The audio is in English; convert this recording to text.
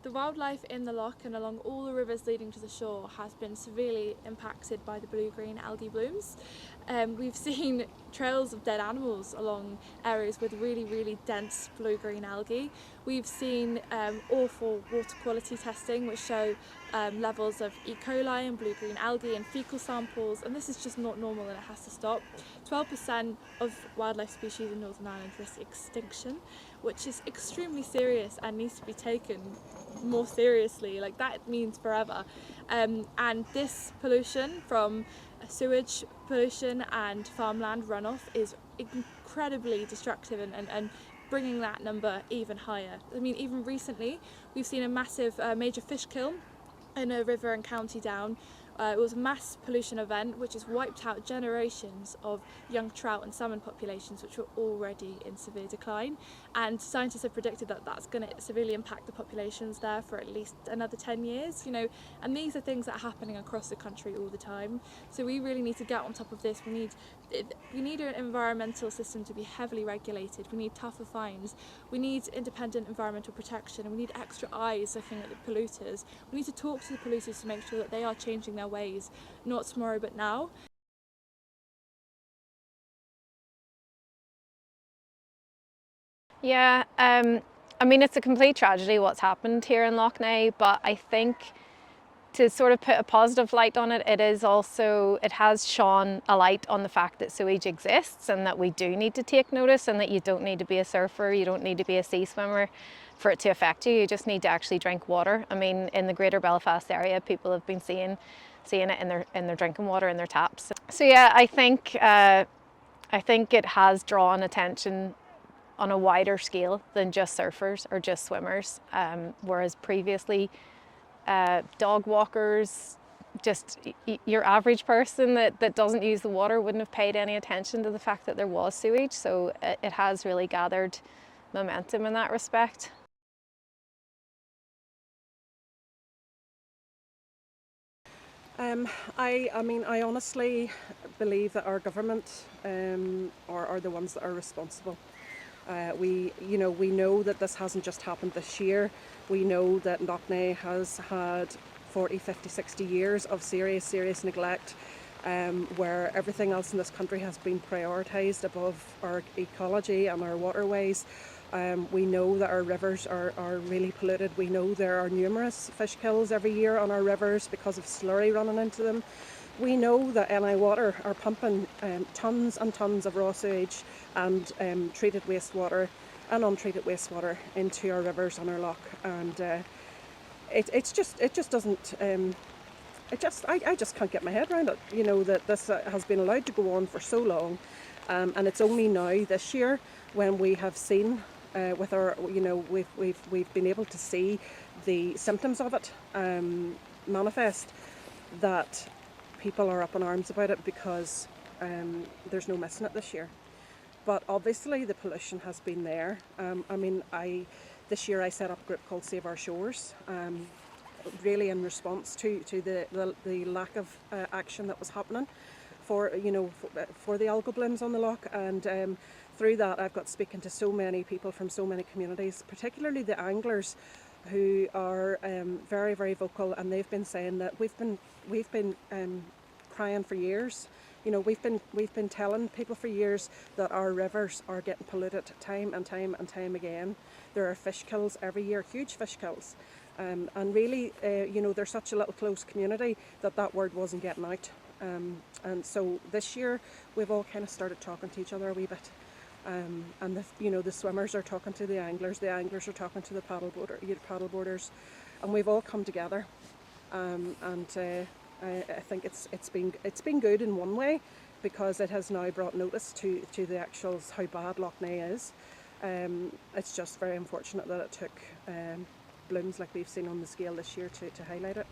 The wildlife in the loch and along all the rivers leading to the shore has been severely impacted by the blue-green algae blooms. We've seen trails of dead animals along areas with really dense blue-green algae. We've seen awful water quality testing which show levels of E. coli and blue-green algae in fecal samples, and this is just not normal and it has to stop. 12% of wildlife species in Northern Ireland risk extinction, which is extremely serious and needs to be taken more seriously. Like, that means forever. And this pollution from sewage pollution and farmland runoff is incredibly destructive and bringing that number even higher. I mean, even recently we've seen a massive major fish kill in a river in County Down. It was a mass pollution event which has wiped out generations of young trout and salmon populations which were already in severe decline, and scientists have predicted that that's going to severely impact the populations there for at least another 10 years, and these are things that are happening across the country all the time. So we really need to get on top of this. We need an environmental system to be heavily regulated. We need tougher fines. We need independent environmental protection, and we need extra eyes looking at the polluters. We need to talk to the polluters to make sure that they are changing their ways, not tomorrow but now. Yeah, I mean, it's a complete tragedy what's happened here in Lough, but I think to sort of put a positive light on it, it has shone a light on the fact that sewage exists and that we do need to take notice, and that you don't need to be a surfer, you don't need to be a sea swimmer for it to affect you. You just need to actually drink water. I mean, in the greater Belfast area, people have been seeing it in their drinking water in their taps. So yeah, I think it has drawn attention on a wider scale than just surfers or just swimmers, whereas previously dog walkers, just your average person that doesn't use the water wouldn't have paid any attention to the fact that there was sewage. So it has really gathered momentum in that respect. I honestly believe that our government are the ones that are responsible. We know that this hasn't just happened this year. We know that Neagh has had 40, 50, 60 years of serious neglect, where everything else in this country has been prioritised above our ecology and our waterways. We know that our rivers are really polluted. We know there are numerous fish kills every year on our rivers because of slurry running into them. We know that NI Water are pumping tons and tons of raw sewage and treated wastewater and untreated wastewater into our rivers and our loch, and I just can't get my head around it. That this has been allowed to go on for so long, and it's only now this year when we have seen with our we've been able to see the symptoms of it manifest, that people are up in arms about it, because there's no missing it this year. But obviously the pollution has been there. This year I set up a group called Save Our Shores, really in response to the lack of action that was happening for the algal blooms on the loch. And through that I've got speaking to so many people from so many communities, particularly the anglers, who are very vocal, and they've been saying that we've been crying for years. We've been telling people for years that our rivers are getting polluted time and time again. There are fish kills every year, huge fish kills, and really, they're such a little close community that word wasn't getting out. And so this year we've all kind of started talking to each other a wee bit. And the swimmers are talking to the anglers are talking to the paddle boarders, and we've all come together. I think it's been good in one way, because it has now brought notice to the actuals how bad Lough Neagh is. It's just very unfortunate that it took blooms like we've seen on the scale this year to highlight it.